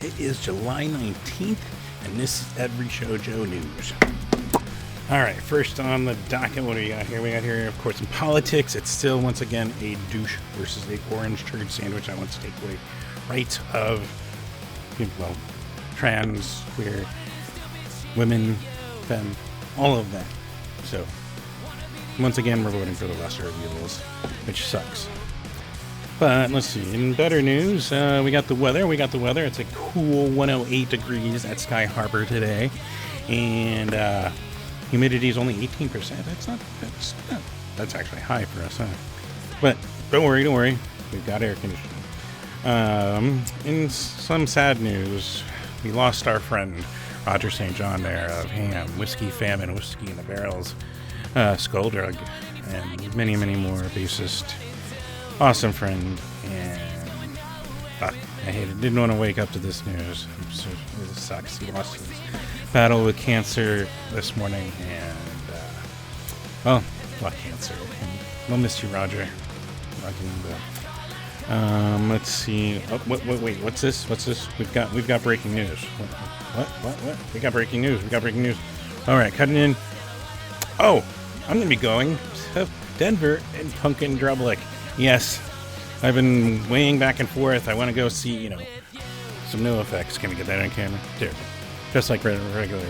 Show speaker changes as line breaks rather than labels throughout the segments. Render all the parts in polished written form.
It is July 19th, and this is Every Show Joe News. Alright, first on the docket, what do we got here? We got here, of course, in politics. It's still, once again, a douche versus a orange turd sandwich. I want to take away rights of, well, trans, queer, women, femme, all of that. So, once again, we're voting for the lesser of evils, which sucks. But let's see. In better news, we got the weather. It's a cool 108 degrees at Sky Harbor today, and humidity is only 18%. That's actually high for us, huh? But don't worry. We've got air conditioning. In some sad news, we lost our friend Roger St. John there of Ham, Whiskey Famine, Whiskey in the Barrels, Skull Drug, and many, many more bassist. Awesome friend, and I hate it. Didn't want to wake up to this news. It sucks. He lost his battle with cancer this morning, and cancer. We'll miss you, Roger. Let's see. Oh, wait. What's this? We've got breaking news. What? We got breaking news. All right, cutting in. Oh, I'm gonna be going to Denver and Punkin Drublick. Yes, I've been weighing back and forth. I want to go see, some NoFX. Can we get that on camera? There. Just like regular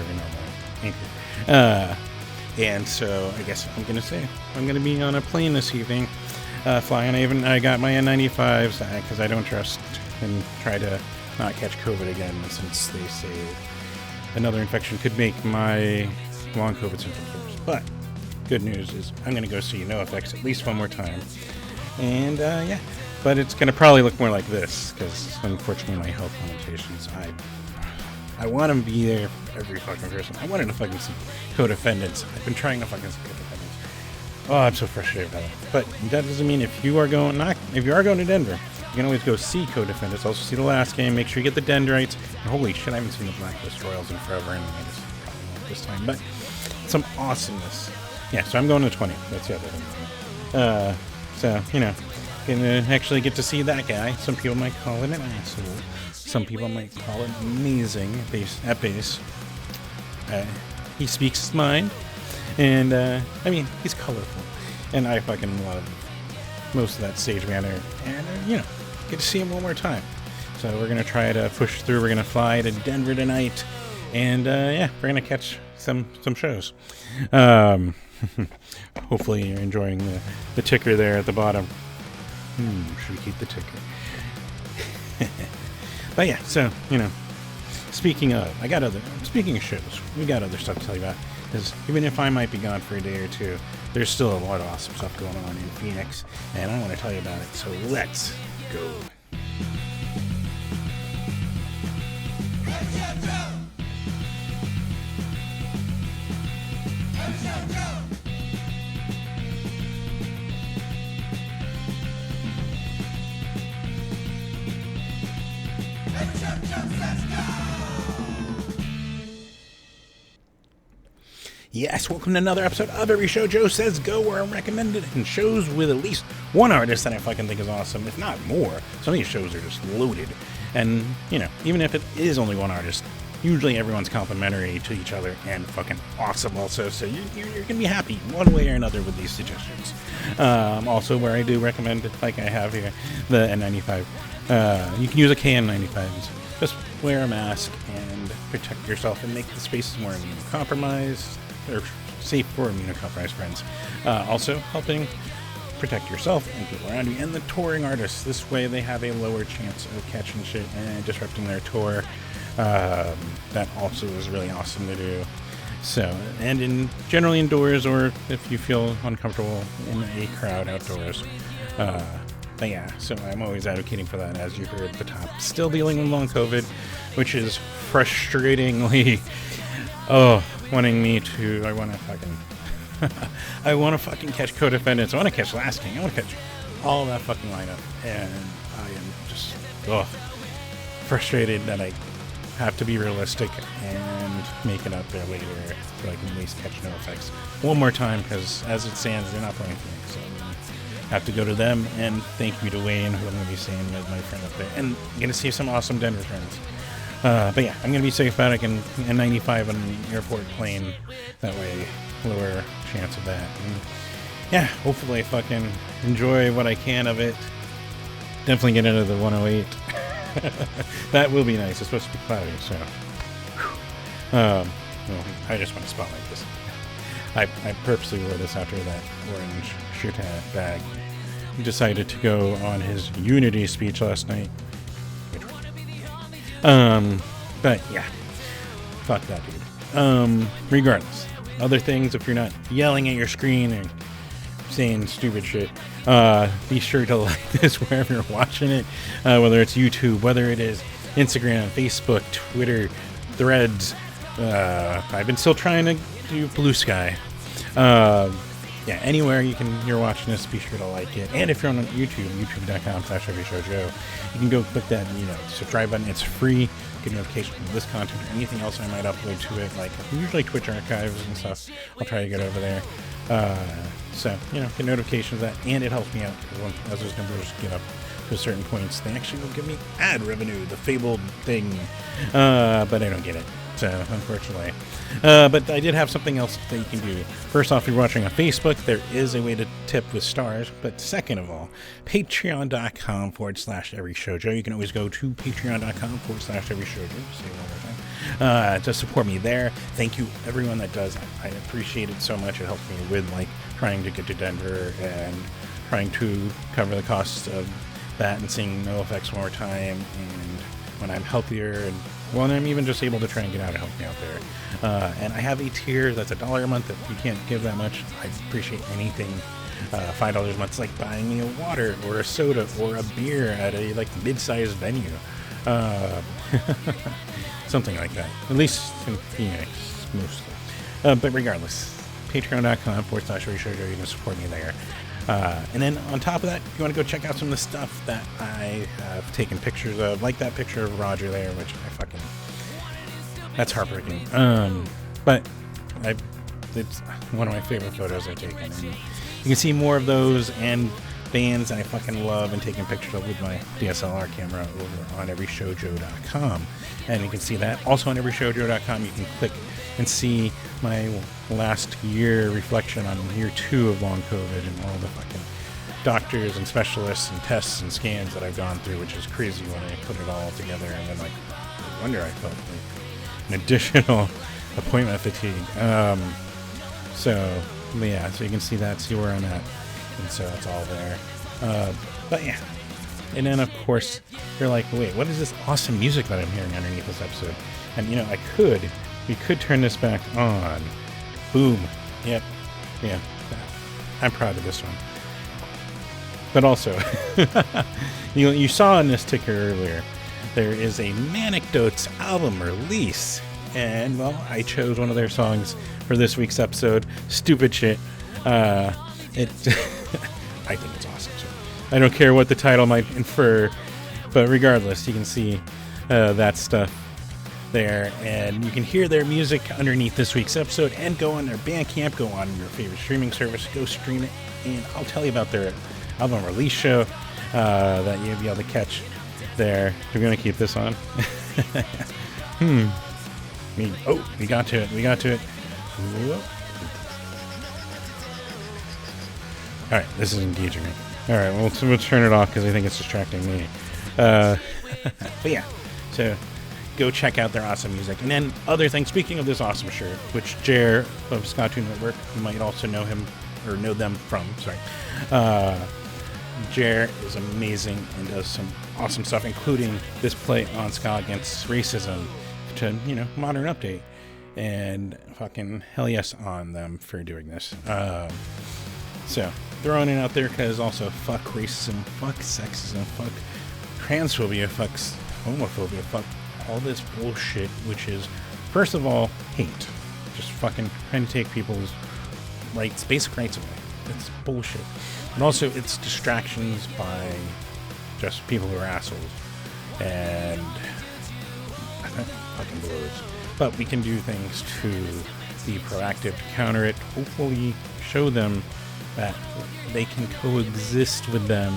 anchor. And so I guess I'm going to be on a plane this evening, flying. I got my N95s because I don't trust and try to not catch COVID again, since they say another infection could make my long COVID symptoms worse. But good news is I'm going to go see NoFX at least one more time. And, but it's going to probably look more like this, because unfortunately my health limitations, I want to be there for every fucking person. I wanted to fucking see co-defendants. I've been trying to fucking see co-defendants. Oh, I'm so frustrated by that. But that doesn't mean if you are going to Denver, you can always go see co-defendants. Also see the last game, make sure you get the Dendrites. And holy shit, I haven't seen the Blacklist Royals in forever, and I just probably won't this time. But some awesomeness. Yeah, so I'm going to 20. That's the other thing. So, gonna actually get to see that guy. Some people might call it an asshole. Some people might call it amazing at base. He speaks his mind. And, he's colorful. And I fucking love most of that stage manner. And, get to see him one more time. So we're gonna try to push through. We're gonna fly to Denver tonight. And, we're gonna catch some shows. Hopefully you're enjoying the ticker there at the bottom. Should we keep the ticker? But yeah, so, speaking of shows, we got other stuff to tell you about. Because even if I might be gone for a day or two, there's still a lot of awesome stuff going on in Phoenix, and I want to tell you about it. So let's go. Yes, welcome to another episode of Every Show Joe Says Go, where I recommend it in shows with at least one artist that I fucking think is awesome, if not more. Some of these shows are just loaded. And, even if it is only one artist, usually everyone's complimentary to each other and fucking awesome also. So you're going to be happy one way or another with these suggestions. Also, where I do recommend, like I have here, the N95. You can use a KN95. Just wear a mask and protect yourself and make the spaces more immunocompromised. Or safe for immunocompromised friends. Also helping protect yourself and people around you and the touring artists. This way they have a lower chance of catching shit and disrupting their tour. That also is really awesome to do. So, and generally indoors, or if you feel uncomfortable in a crowd outdoors. But yeah, so I'm always advocating for that, as you heard at the top. Still dealing with long COVID, which is frustratingly, I want to fucking catch co-defendants. I want to catch Last King. I want to catch all that fucking lineup. And I am just, frustrated that I have to be realistic and make it up there later so I can at least catch NoFX one more time, because as it stands, they're not playing Phoenix. So I have to go to them, and thank you to Wayne, who I'm going to be seeing with my friend up there. And I'm going to see some awesome Denver friends. But yeah, I'm gonna be safe about it. And N95 on an airport plane. That way, lower chance of that. And yeah, hopefully I fucking enjoy what I can of it. Definitely get into the 108. That will be nice. It's supposed to be cloudy, so. Well, I just want to spotlight this. I purposely wore this after that orange shirt bag. He decided to go on his Unity speech last night. But yeah, fuck that dude. Regardless, other things, if you're not yelling at your screen and saying stupid shit, be sure to like this wherever you're watching it, whether it's YouTube, whether it is Instagram, Facebook, Twitter, Threads. I've been still trying to do Blue Sky. Yeah, anywhere you're watching this, be sure to like it. And if you're on YouTube, youtube.com/everyshowjoe, you can go click that, subscribe button. It's free. Get notifications from this content or anything else I might upload to it, like usually Twitch archives and stuff. I'll try to get over there. So, get notifications of that, and it helps me out, because as those numbers get up to certain points, they actually will give me ad revenue, the fabled thing. But I don't get it, so unfortunately. But I did have something else that you can do. First off, if you're watching on Facebook, there is a way to tip with stars. But second of all, patreon.com/everyshowjoe. You can always go to patreon.com/everyshowjoe. Say it one more time. To support me there. Thank you, everyone that does. I appreciate it so much. It helps me with trying to get to Denver and trying to cover the costs of that and seeing NoFX one more time. And when I'm healthier and when I'm even just able to try and get out and help me out there. And I have a tier that's $1 a month. If you can't give that much, I appreciate anything. $5 a month. It's like buying me a water or a soda or a beer at a mid-sized venue. Something like that. At least in Phoenix, mostly. But regardless, patreon.com/everyshowjoe. You can support me there. And then on top of that, if you want to go check out some of the stuff that I have taken pictures of, like that picture of Roger there, which that's heartbreaking. But it's one of my favorite photos I've taken. And you can see more of those and bands I fucking love and taking pictures of with my DSLR camera over on everyshowjoe.com. And you can see that. Also on everyshowjoe.com, you can click and see my last year reflection on year 2 of long COVID and all the fucking doctors and specialists and tests and scans that I've gone through, which is crazy when I put it all together. And then no wonder I felt an additional appointment fatigue. So you can see that, see where I'm at. And so it's all there. But yeah. And then, of course, you're like, wait, what is this awesome music that I'm hearing underneath this episode? And, we could turn this back on. Boom. Yep. Yeah. I'm proud of this one. But also, you saw in this ticker earlier, there is a Manicdotes album release. And, well, I chose one of their songs for this week's episode. Stupid shit. I think it's awesome. So I don't care what the title might infer, but regardless, you can see that stuff there, and you can hear their music underneath this week's episode, and go on their Bandcamp, go on your favorite streaming service, go stream it, and I'll tell you about their album release show that you'll be able to catch there. We're going to keep this on. We got to it. Whoa. Alright, this is engaging me. Alright, we'll turn it off because I think it's distracting me. But yeah, so go check out their awesome music. And then other things, speaking of this awesome shirt, which Jer of Scottoon Network, you might also know him, or know them from, Jer is amazing and does some awesome stuff, including this play on ska against racism to, modern update. And fucking hell yes on them for doing this. So, throwing it out there because also fuck racism, fuck sexism, fuck transphobia, fuck homophobia, fuck all this bullshit, which is, first of all, hate. Just fucking trying to take people's rights, basic rights away. It's bullshit. And also, it's distractions by just people who are assholes. And fucking blows. But we can do things to be proactive to counter it. Hopefully show them that they can coexist with them.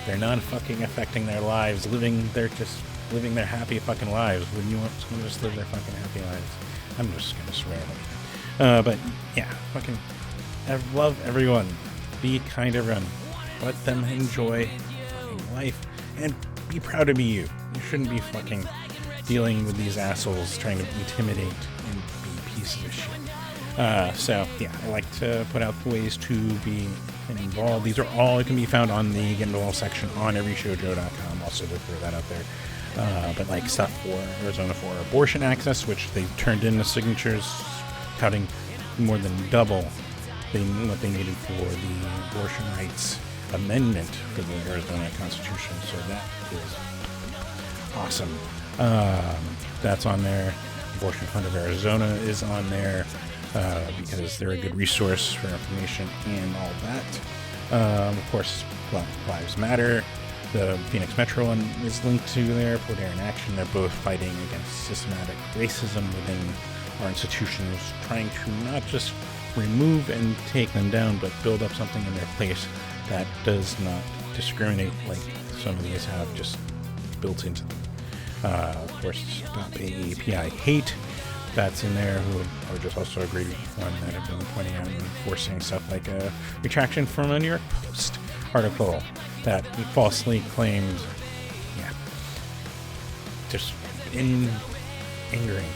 They're not fucking affecting their lives, they're just living their happy fucking lives. Wouldn't you want someone to just live their fucking happy lives? I'm just gonna swear at everything. But yeah, fucking love everyone. Be kind to everyone. Let them enjoy fucking life and be proud to be you. You shouldn't be fucking dealing with these assholes trying to intimidate and be pieces of shit. So yeah, I like to put out ways to be involved. These are all can be found on the Get Involved section on everyshowjoe.com. Also to throw that out there. But like stuff for Arizona for abortion access, which they turned in the signatures, touting more than double what they needed for the abortion rights amendment for the Arizona Constitution. So that is awesome. That's on there. Abortion Fund of Arizona is on there because they're a good resource for information and all that. Of course, Black Lives Matter. The Phoenix Metro one is linked to there. Put Air in Action. They're both fighting against systematic racism within our institutions, trying to not just remove and take them down, but build up something in their place that does not discriminate like some of these have just built into them. Of course, Stop AAPI Hate, that's in there, who are just also a great one that have been pointing out and enforcing stuff like a retraction from a New York Post article that falsely claimed, just angering.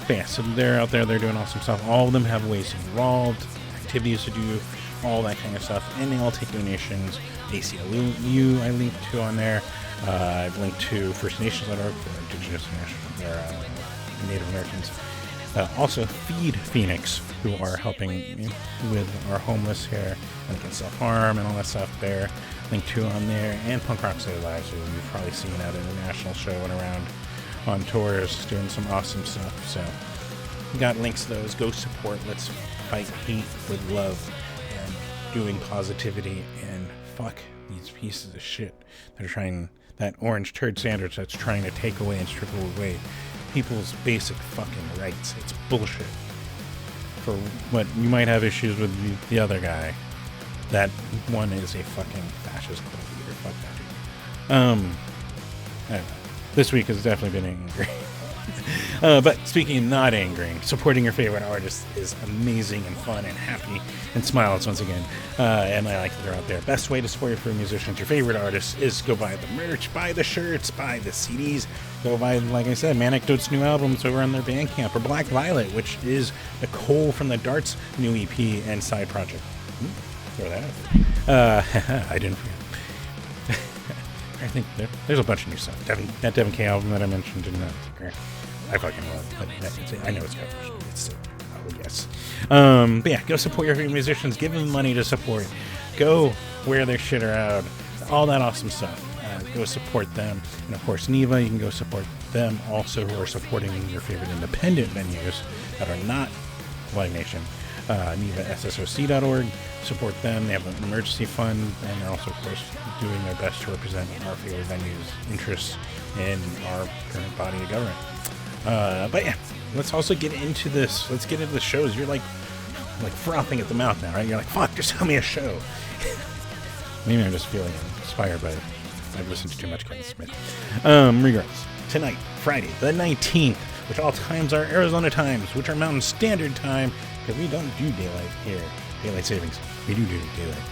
Yeah, so they're out there, they're doing awesome stuff. All of them have ways to be involved, activities to do, all that kind of stuff, and they all take donations. ACLU I linked to on there. I've linked to First Nations.org for Indigenous Native Americans. Also, Feed Phoenix, who are helping with our homeless here and against self-harm and all that stuff there. Linked to on there. And Punk Rock City Lives, who you've probably seen at an international show and around on tours doing some awesome stuff. So, we got links to those. Go support. Let's fight hate with love and doing positivity, and fuck these pieces of shit that are trying, that orange turd sandwich that's trying to take away and strip away people's basic fucking rights. It's bullshit. For what you might have issues with the other guy, that one is a fucking fascist club leader. Fuck that dude. Anyway, this week has definitely been angry. But speaking of not angering, supporting your favorite artist is amazing and fun and happy, and smiles once again. And I like that they're out there. Best way to support your favorite musicians, your favorite artists, is go buy the merch, buy the shirts, buy the CDs. Go buy, like I said, Manicdotes' new albums over on their Bandcamp, or Black Violet, which is Nicole from the Darts' new EP and side project. Throw that out there. I didn't forget. I think there's a bunch of new stuff. That Devin K album that I mentioned in I fucking love it. I know it's covered. It's yes. But yeah, go support your favorite musicians. Give them money to support. Go wear their shit around. All that awesome stuff. Go support them. And of course, Neva, you can go support them also, who are supporting your favorite independent venues that are not Live Nation. NevaSSOC.org. Support them. They have an emergency fund, and they're also, of course, doing their best to represent our favorite venues' interests in our current body of government. But yeah, let's also get into this. Let's get into the shows. You're like frothing at the mouth now, right? You're like, fuck, just tell me a show. Maybe I'm just feeling inspired by it. I've listened to too much Kevin Smith. Regardless, tonight, Friday, the 19th, which all times are Arizona times, which are Mountain Standard Time, because we don't do daylight here. Daylight savings. We do daylight.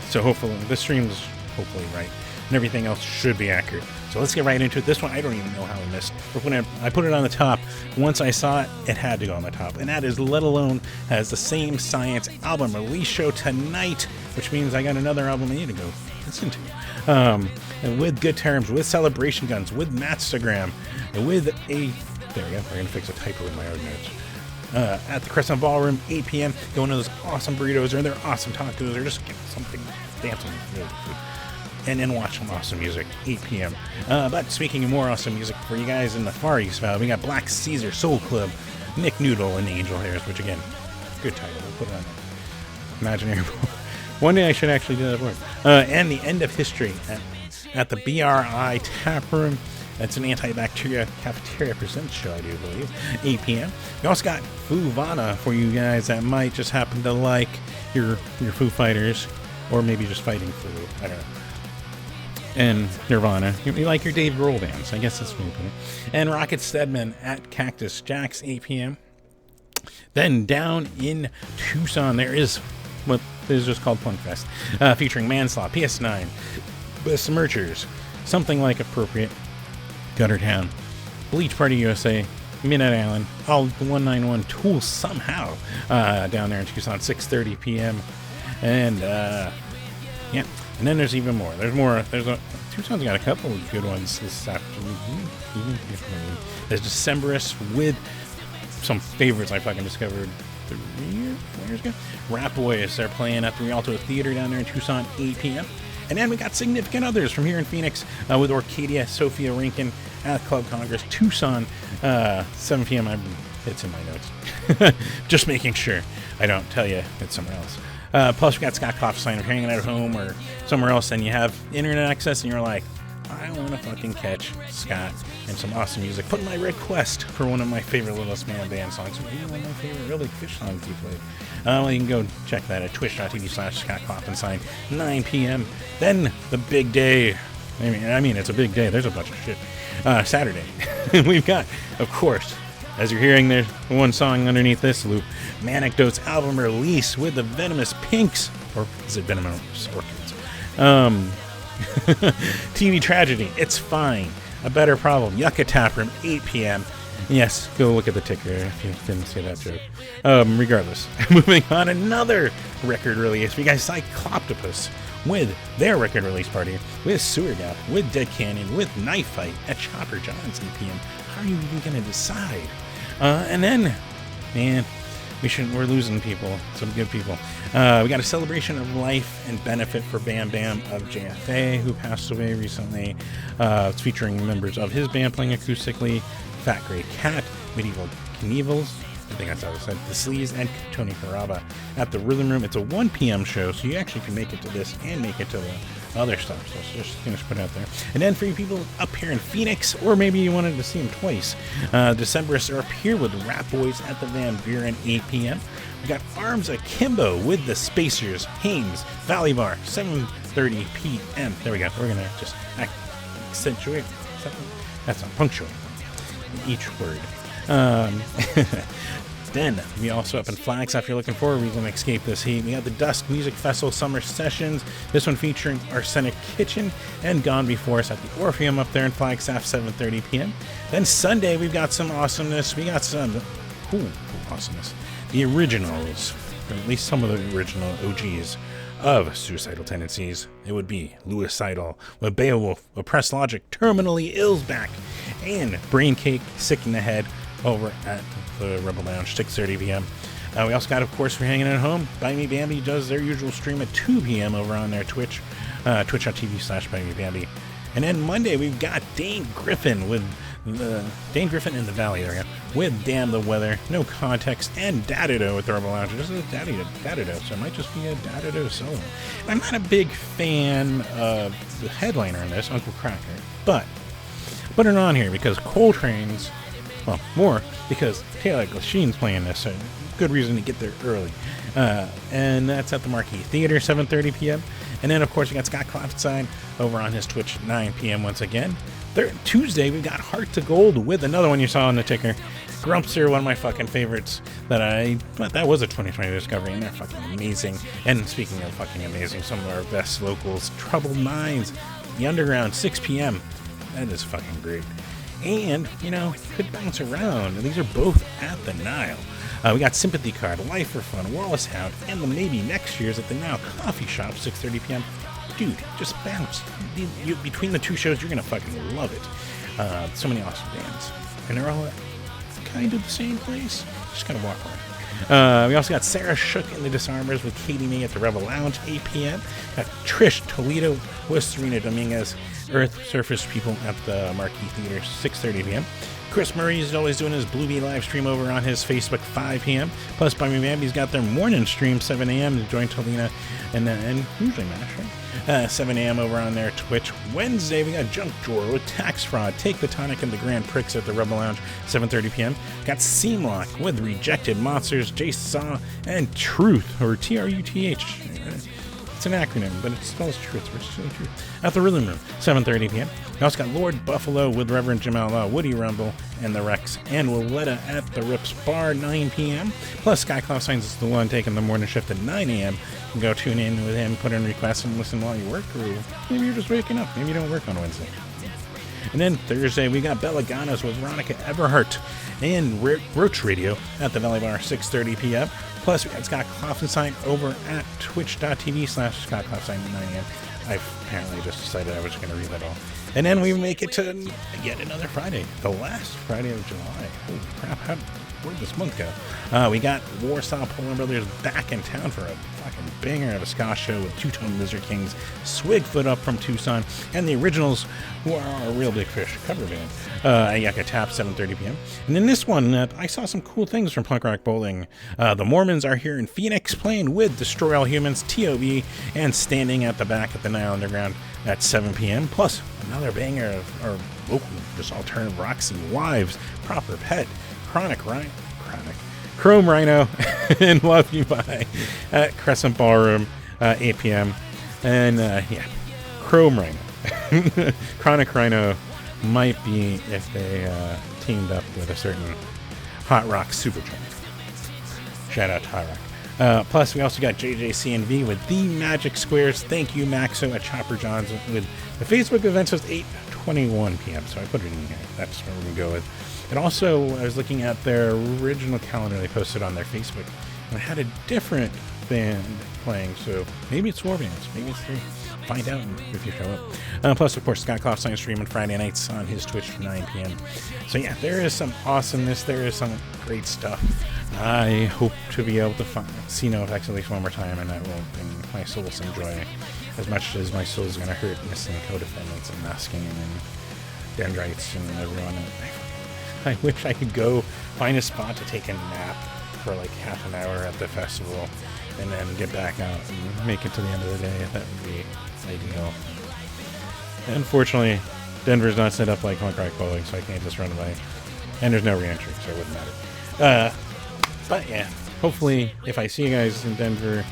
So hopefully, the stream's hopefully right, and everything else should be accurate. So let's get right into it. This one, I don't even know how I missed. But when I put it on the top, once I saw it, it had to go on the top. And that is Let Alone has the Same Science album release show tonight, which means I got another album I need to go listen to. And with Good Terms, with Celebration Guns, with Mattstagram, and with a... There we go. We're going to fix a typo in my own notes. At the Crescent Ballroom, 8 p.m. Going to those awesome burritos or their awesome tacos or just get something, dancing really food. And then watch some awesome music, 8 p.m. But speaking of more awesome music for you guys in the Far East Valley, we got Black Caesar Soul Club, Nick Noodle, and the Angel Hairs, which again, good title. We'll put it on Imaginary. One day I should actually do that word. And the End of History at the BRI Tap Room. That's an antibacterial cafeteria presents show, I do believe. 8 p.m. We also got Fuvana for you guys that might just happen to like your Foo Fighters, or maybe just fighting Foo. I don't know. and Nirvana. You like your Dave Grohl bands, I guess that's what you put it. And Rocket Stedman at Cactus Jack's, 8 p.m. Then down in Tucson, there is what is just called Punk Fest, featuring Manslaw, PS9, Besmirchers, Something Like Appropriate, Gutter Town, Bleach Party USA, Midnight Island, all 191 Tool somehow down there in Tucson, 6:30 p.m. And yeah, and then there's even more. There's more. Tucson's got a couple of good ones this afternoon. There's Decemberists with some favorites I fucking discovered 4 years ago. Rap Boys, they're playing at the Rialto Theater down there in Tucson, 8 p.m. And then we got Significant Others from here in Phoenix with Orcadia, Sophia Rankin at Club Congress, Tucson, 7 p.m. It's in my notes. Just making sure I don't tell you it's somewhere else. Plus, we got Scott Klopfenstein hanging out at home or somewhere else, and you have internet access, and you're like, I want to fucking catch Scott and some awesome music. Put my request for one of my favorite Littlest Man Band songs. One of my favorite really Fish songs he played. Well, you can go check that at twitch.tv/Scott Klopfenstein, 9 p.m. Then the big day. I mean, it's a big day. There's a bunch of shit. Saturday. We've got, of course, as you're hearing, there's one song underneath this loop, Manicdotes album release with the Venomous Pinks, or is it Venomous Orchids? TV Tragedy, It's Fine, A Better Problem, Yucca Taproom, 8 p.m. Yes, go look at the ticker if you didn't see that joke. Regardless, moving on, another record release. We got Cycloptopus with their record release party, with Sewer Gap, with Dead Canyon, with Knife Fight at Chopper John's, 8 p.m. How are you even going to decide? And then, man, we're losing people, some good people. We got a celebration of life and benefit for Bam Bam of JFA, who passed away recently. It's featuring members of his band playing acoustically, Fat Grey Cat, Medieval Knievels, I think that's how I said, The Sleaze, and Tony Caraba at the Rhythm Room. It's a 1 p.m. show, so you actually can make it to this and make it to the other stuff. So it's just going to put it out there. And then for you people up here in Phoenix, or maybe you wanted to see them twice, Decemberists are up here with Rap Boys at the Van Buren, 8 p.m. We got Arms Akimbo with the Spacers, Hames, Valley Bar, 7:30 p.m. There we go. We're going to just accentuate. That's not punctuate. Each word. Then we also up in Flagstaff, if you're looking for a reason to escape this heat. We got the Dusk Music Festival Summer Sessions. This one featuring Arsenic Kitchen and Gone Before Us at the Orpheum up there in Flagstaff, 7:30 p.m. Then Sunday we've got some awesomeness. We got some awesomeness. The originals, or at least some of the original OGs of Suicidal Tendencies. It would be Louis Seidel with Beowulf, Oppressed Logic, Terminally Ill's back, and Brain Cake, Sick in the Head over at the Rebel Lounge, 6:30 p.m. We also got, of course, for hanging at home, Buy Me Bambi does their usual stream at 2 p.m. over on their Twitch, twitch.tv/BuyMeBambi. And then Monday, we've got Dane Griffin with Dane Griffin in the Valley, there we go, with Damn the Weather, No Context, and Dadido at the Rebel Lounge. This is a Dadido, so it might just be a Dadido solo. I'm not a big fan of the headliner on this, Uncle Cracker, but I put it on here because Coltrane's, well, more because Taylor Glasheen's playing this, so good reason to get there early. And that's at the Marquee Theater, 7:30 p.m. And then, of course, we got Scott Klopfenstein over on his Twitch, 9 p.m. once again. Tuesday, we got Heart to Gold with another one you saw on the ticker. Grumpster, one of my fucking favorites that was a 2020 discovery, and they're fucking amazing. And speaking of fucking amazing, some of our best locals, Troubled Minds, The Underground, 6 p.m. That is fucking great. And, could bounce around. These are both at the Nile. We got Sympathy Card, Life for Fun, Wallace Hound, and the Maybe Next Year's at the Nile Coffee Shop, 6:30 p.m. Dude, just bounce. Between the two shows, you're going to fucking love it. So many awesome bands. And they're all kind of the same place. Just kind of walk around. We also got Sarah Shook and the Disarmers with Katie May at the Rebel Lounge, 8 p.m. Got Trish Toledo with Serena Dominguez, Earth Surface People at the Marquee Theater, 6:30 p.m. Chris Murray is always doing his Bluebee live stream over on his Facebook, 5 p.m. Plus, Buy Me Bambi's got their morning stream, 7 a.m. to join Tolina and usually Mash, right? 7 a.m. over on their Twitch. Wednesday, we got Junk Drawer with Tax Fraud, Take the Tonic, and the Grand Pricks at the Rebel Lounge, 7:30 p.m. Got Seamlock with Rejected Monsters, Jay Saw, and Truth, or Truth. It's an acronym, but it spells truth. It's really true. At the Rhythm Room, 7:30 p.m. We also got Lord Buffalo with Reverend Jim Outlaw, Woody Rumble, and the Rex, and Willetta at the Rips Bar, 9 p.m. Plus, Skycloud Signs is the one taking the morning shift at 9 a.m. You can go tune in with him, put in requests, and listen while you work, or maybe you're just waking up. Maybe you don't work on Wednesday. And then Thursday, we got Belaganos with Veronica Everhart and Roach Radio at the Valley Bar, 6:30 p.m. Plus, we got Scott Kloffenstein over at twitch.tv/Scott Kloffenstein at 9 a.m. I apparently just decided I was going to read that all. And then we make it to yet another Friday, the last Friday of July. Holy crap, where'd this month go? We got Warsaw Polar Brothers back in town for a fucking banger of a ska show with Two-Tone Lizard Kings, Swigfoot up from Tucson, and the Originals, who are a Real Big Fish cover band, at Yucca Tap, 7:30 p.m. And in this one, I saw some cool things from Punk Rock Bowling. The Mormons are here in Phoenix playing with Destroy All Humans, TOB, and Standing at the Back at the Nile Underground at 7 p.m. Plus, another banger of our local, just alternative rock scene, Wives, Proper Pet, Chrome Rhino, and Love You Bye at Crescent Ballroom, 8 p.m. And Chrome Rhino. Chronic Rhino might be if they teamed up with a certain Hot Rock Supertramp. Shout out to Hot Rock. Plus, we also got JJCNV with The Magic Squares. Thank you, Maxo at Chopper John's with the Facebook events was 8:21 p.m. So I put it in here. That's what we're going to go with. And also, I was looking at their original calendar they posted on their Facebook, and it had a different band playing, so maybe it's 4 bands, maybe it's 3. Find out if you show up. Plus, of course, Scott Kloffstein streaming Friday nights on his Twitch from 9 p.m. So yeah, there is some awesomeness, there is some great stuff. I hope to be able to see NoFX at least one more time, and that will bring my soul some joy, as much as my soul is going to hurt missing co-defendants and Masking and Dendrites and everyone. I wish I could go find a spot to take a nap for like half an hour at the festival and then get back out and make it to the end of the day. That would be ideal. Unfortunately, Denver's not set up like Punk Rock Bowling, so I can't just run away. And there's no re-entry, so it wouldn't matter. But yeah, hopefully if I see you guys in Denver,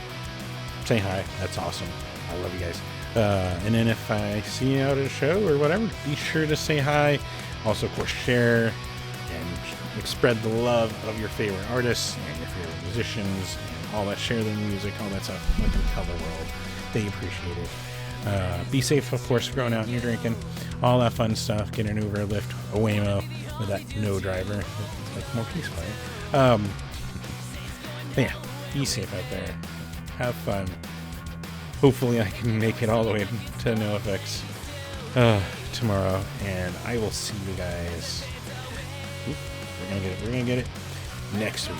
say hi. That's awesome. I love you guys. And then if I see you out at a show or whatever, be sure to say hi. Also, of course, share and spread the love of your favorite artists and your favorite musicians and all that. Share their music, all that stuff. Let them tell the world they appreciate it. Be safe, of course, going out and you're drinking. All that fun stuff. Get an Uber, Lyft, a Waymo with that no driver. It's like more peaceful, right? But yeah, be safe out there. Have fun. Hopefully I can make it all the way to NoFX tomorrow, and I will see you guys. We're gonna get it next week.